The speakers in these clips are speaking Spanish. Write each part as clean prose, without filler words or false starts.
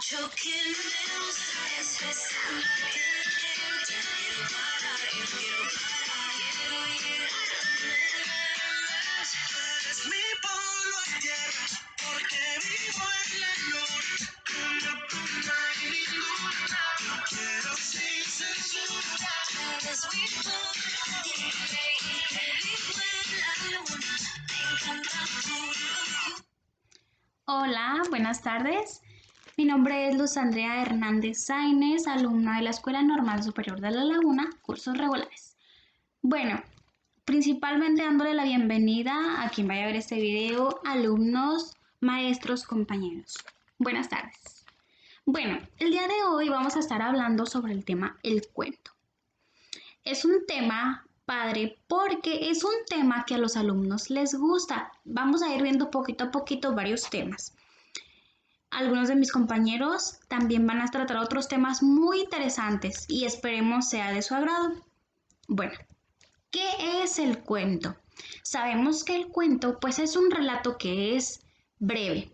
Choking bills, estresando que ya quiero parar, yo quiero parar, quiero ir a donde más. Eres mi polvo en tierra, porque vivo en la luna, como tú no hay ninguna. Yo quiero sin censura. Eres mi polvo en tierra, que vivo en la luna, me encanta tu locura. Hola, buenas tardes. Mi nombre es Luz Andrea Hernández Sáenz, alumna de la Escuela Normal Superior de La Laguna, cursos regulares. Bueno, principalmente dándole la bienvenida a quien vaya a ver este video, alumnos, maestros, compañeros. Buenas tardes. Bueno, el día de hoy vamos a estar hablando sobre el tema el cuento. Es un tema padre porque es un tema que a los alumnos les gusta. Vamos a ir viendo poquito a poquito varios temas. Algunos de mis compañeros también van a tratar otros temas muy interesantes y esperemos sea de su agrado. Bueno, ¿qué es el cuento? Sabemos que el cuento pues es un relato que es breve.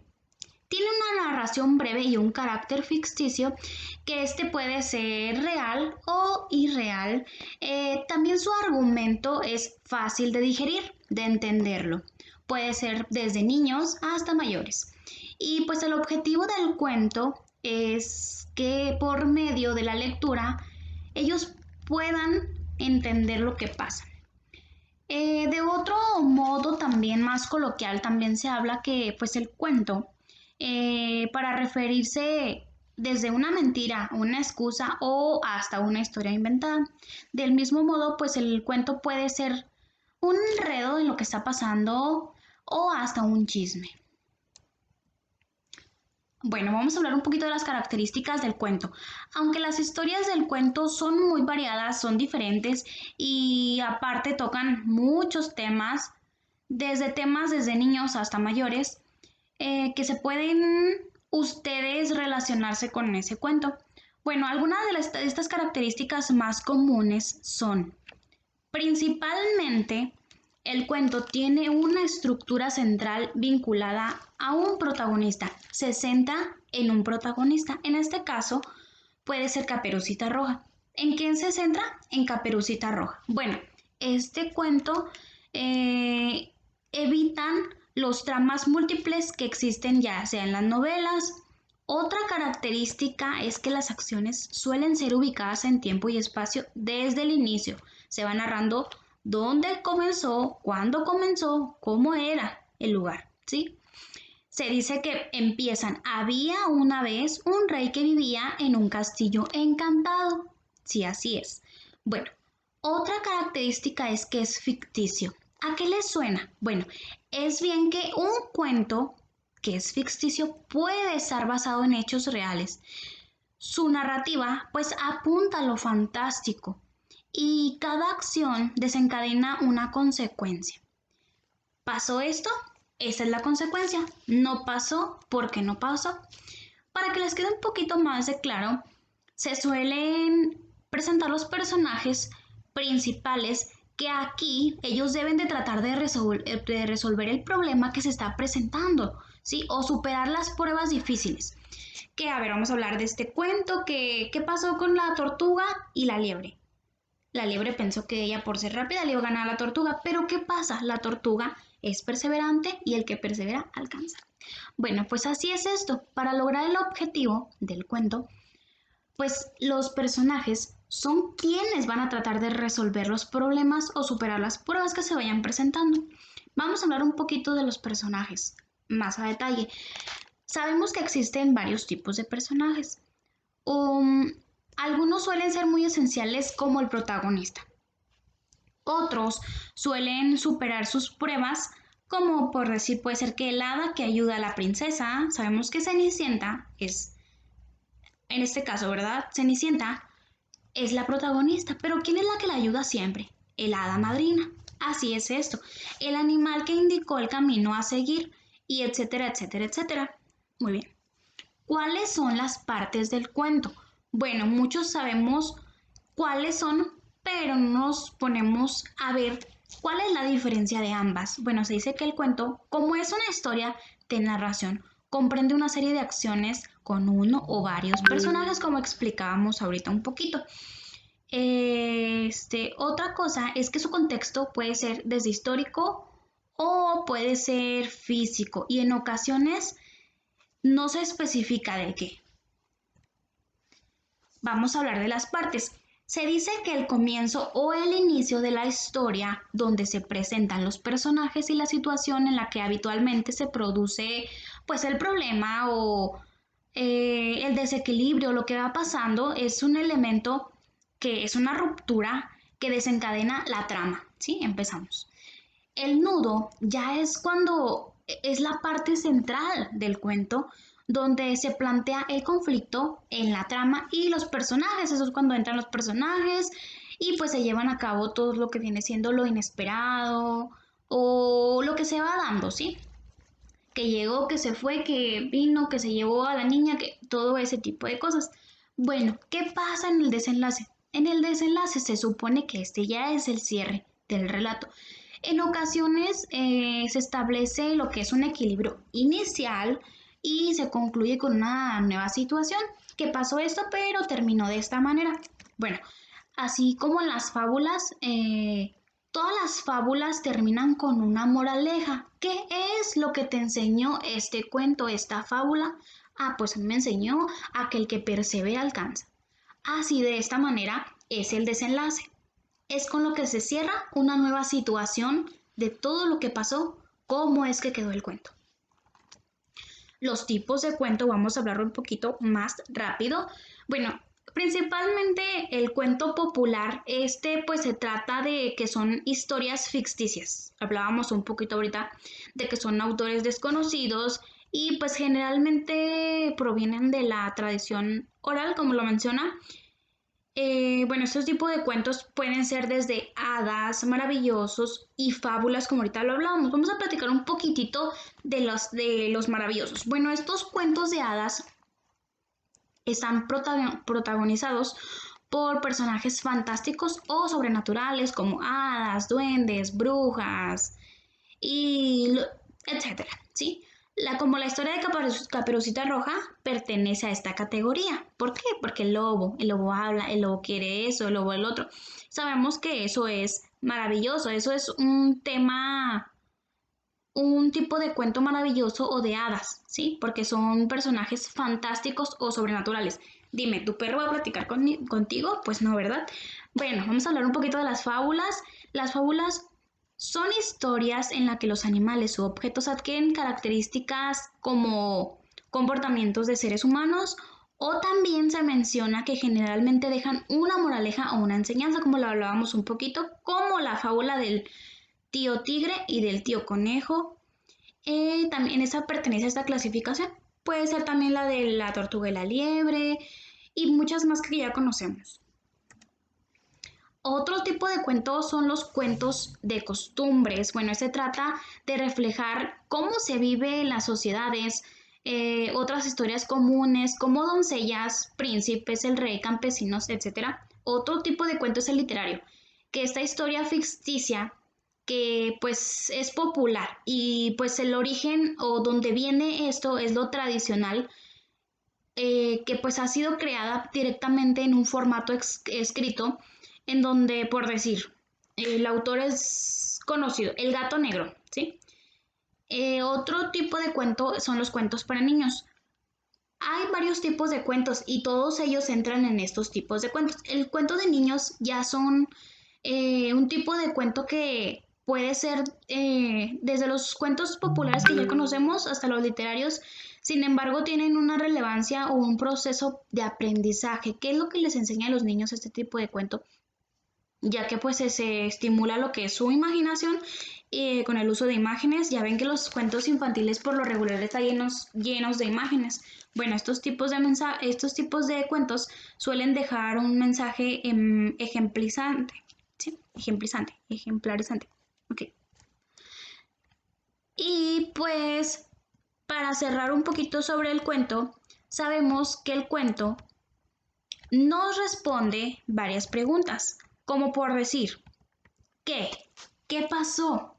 Tiene una narración breve y un carácter ficticio que puede ser real o irreal. También su argumento es fácil de digerir, de entenderlo. Puede ser desde niños hasta mayores. Y pues el objetivo del cuento es que por medio de la lectura ellos puedan entender lo que pasa. De otro modo también más coloquial también se habla que pues el cuento para referirse desde una mentira, una excusa o hasta una historia inventada. Del mismo modo pues el cuento puede ser un enredo en lo que está pasando o hasta un chisme. Bueno, vamos a hablar un poquito de las características del cuento. Aunque las historias del cuento son muy variadas, son diferentes y aparte tocan muchos temas, desde niños hasta mayores, que se pueden ustedes relacionarse con ese cuento. Bueno, algunas de estas características más comunes son, principalmente, el cuento tiene una estructura central vinculada a un protagonista. Se centra en un protagonista. En este caso, puede ser Caperucita Roja. ¿En quién se centra? En Caperucita Roja. Bueno, este cuento evitan los tramas múltiples que existen ya sea en las novelas. Otra característica es que las acciones suelen ser ubicadas en tiempo y espacio desde el inicio. Se va narrando dónde comenzó, cuándo comenzó, cómo era el lugar, ¿sí? Se dice que empiezan, había una vez un rey que vivía en un castillo encantado. Sí, así es. Bueno, otra característica es que es ficticio. ¿A qué les suena? Bueno, es bien que un cuento que es ficticio puede estar basado en hechos reales. Su narrativa pues apunta a lo fantástico y cada acción desencadena una consecuencia. ¿Pasó esto? Esa es la consecuencia. No pasó porque no pasó. Para que les quede un poquito más de claro, se suelen presentar los personajes principales que aquí ellos deben de tratar de resolver el problema que se está presentando, ¿sí? O superar las pruebas difíciles. Que, a ver, vamos a hablar de este cuento, ¿qué pasó con la tortuga y la liebre? La liebre pensó que ella por ser rápida le iba a ganar a la tortuga, pero ¿qué pasa? La tortuga es perseverante y el que persevera alcanza. Bueno, pues así es esto. Para lograr el objetivo del cuento, pues los personajes son quienes van a tratar de resolver los problemas o superar las pruebas que se vayan presentando. Vamos a hablar un poquito de los personajes más a detalle. Sabemos que existen varios tipos de personajes. Algunos suelen ser muy esenciales como el protagonista. Otros suelen superar sus pruebas, como por decir puede ser que el hada que ayuda a la princesa, sabemos que Cenicienta es, en este caso, ¿verdad? Cenicienta es la protagonista, pero ¿quién es la que la ayuda siempre? El hada madrina. Así es esto, el animal que indicó el camino a seguir y etcétera, etcétera, etcétera. Muy bien. ¿Cuáles son las partes del cuento? Bueno, muchos sabemos cuáles son, pero no nos ponemos a ver cuál es la diferencia de ambas. Bueno, se dice que el cuento, como es una historia de narración, comprende una serie de acciones con uno o varios personajes, como explicábamos ahorita un poquito. Otra cosa es que su contexto puede ser desde histórico o puede ser físico y en ocasiones no se especifica de qué. Vamos a hablar de las partes. Se dice que el comienzo o el inicio de la historia, donde se presentan los personajes y la situación en la que habitualmente se produce pues el problema o el desequilibrio, lo que va pasando, es un elemento que es una ruptura que desencadena la trama. ¿Sí? Empezamos. El nudo ya es cuando es la parte central del cuento donde se plantea el conflicto en la trama y los personajes. Eso es cuando entran los personajes y pues se llevan a cabo todo lo que viene siendo lo inesperado o lo que se va dando, ¿sí? Que llegó, que se fue, que vino, que se llevó a la niña, que todo ese tipo de cosas. Bueno, ¿qué pasa en el desenlace? En el desenlace se supone que este ya es el cierre del relato. En ocasiones se establece lo que es un equilibrio inicial y se concluye con una nueva situación. ¿Qué pasó esto? Pero terminó de esta manera. Bueno, así como en las fábulas, todas las fábulas terminan con una moraleja. ¿Qué es lo que te enseñó este cuento, esta fábula? Ah, pues me enseñó a que el que persevera alcanza. Así de esta manera es el desenlace. Es con lo que se cierra una nueva situación de todo lo que pasó, cómo es que quedó el cuento. Los tipos de cuento, vamos a hablar un poquito más rápido. Bueno, principalmente el cuento popular, pues se trata de que son historias ficticias. Hablábamos un poquito ahorita de que son autores desconocidos y pues generalmente provienen de la tradición oral, como lo menciona. Bueno, estos tipos de cuentos pueden ser desde hadas, maravillosos y fábulas, como ahorita lo hablábamos. Vamos a platicar un poquitito de los maravillosos. Bueno, estos cuentos de hadas están protagonizados por personajes fantásticos o sobrenaturales como hadas, duendes, brujas y etcétera, ¿sí? Como la historia de Caperucita Roja pertenece a esta categoría. ¿Por qué? Porque el lobo habla, el lobo quiere eso, el lobo el otro. Sabemos que eso es maravilloso, eso es un tema, un tipo de cuento maravilloso o de hadas, ¿sí? Porque son personajes fantásticos o sobrenaturales. Dime, ¿tu perro va a platicar contigo? Pues no, ¿verdad? Bueno, vamos a hablar un poquito de las fábulas. Las fábulas son historias en las que los animales u objetos adquieren características como comportamientos de seres humanos o también se menciona que generalmente dejan una moraleja o una enseñanza, como lo hablábamos un poquito, como la fábula del tío tigre y del tío conejo. También esa pertenece a esta clasificación. Puede ser también la de la tortuga y la liebre y muchas más que ya conocemos. Otro tipo de cuentos son los cuentos de costumbres. Bueno, se trata de reflejar cómo se vive en las sociedades, otras historias comunes como doncellas, príncipes, el rey, campesinos, etc. Otro tipo de cuento es el literario, que esta historia ficticia que pues es popular y pues el origen o donde viene esto es lo tradicional, que pues ha sido creada directamente en un formato escrito en donde, por decir, el autor es conocido, El Gato Negro, ¿sí? Otro tipo de cuento son los cuentos para niños. Hay varios tipos de cuentos y todos ellos entran en estos tipos de cuentos. El cuento de niños ya son un tipo de cuento que puede ser desde los cuentos populares que ya conocemos hasta los literarios, sin embargo tienen una relevancia o un proceso de aprendizaje. ¿Qué es lo que les enseña a los niños este tipo de cuento? Ya que pues se estimula lo que es su imaginación con el uso de imágenes. Ya ven que los cuentos infantiles por lo regular están llenos de imágenes. Bueno, estos tipos de cuentos suelen dejar un mensaje ejemplarizante, ¿sí? Ejemplarizante. Ok. Y pues para cerrar un poquito sobre el cuento, sabemos que el cuento nos responde varias preguntas, como por decir, ¿qué? ¿Qué pasó?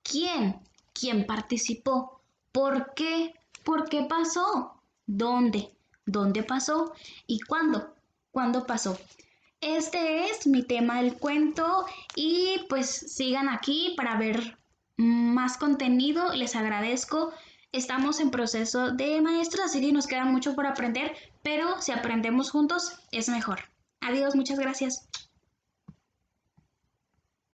¿Quién? ¿Quién participó? ¿Por qué? ¿Por qué pasó? ¿Dónde? ¿Dónde pasó? ¿Y cuándo? ¿Cuándo pasó? Este es mi tema del cuento y pues sigan aquí para ver más contenido. Les agradezco. Estamos en proceso de maestros, así que nos queda mucho por aprender, pero si aprendemos juntos es mejor. Adiós, muchas gracias.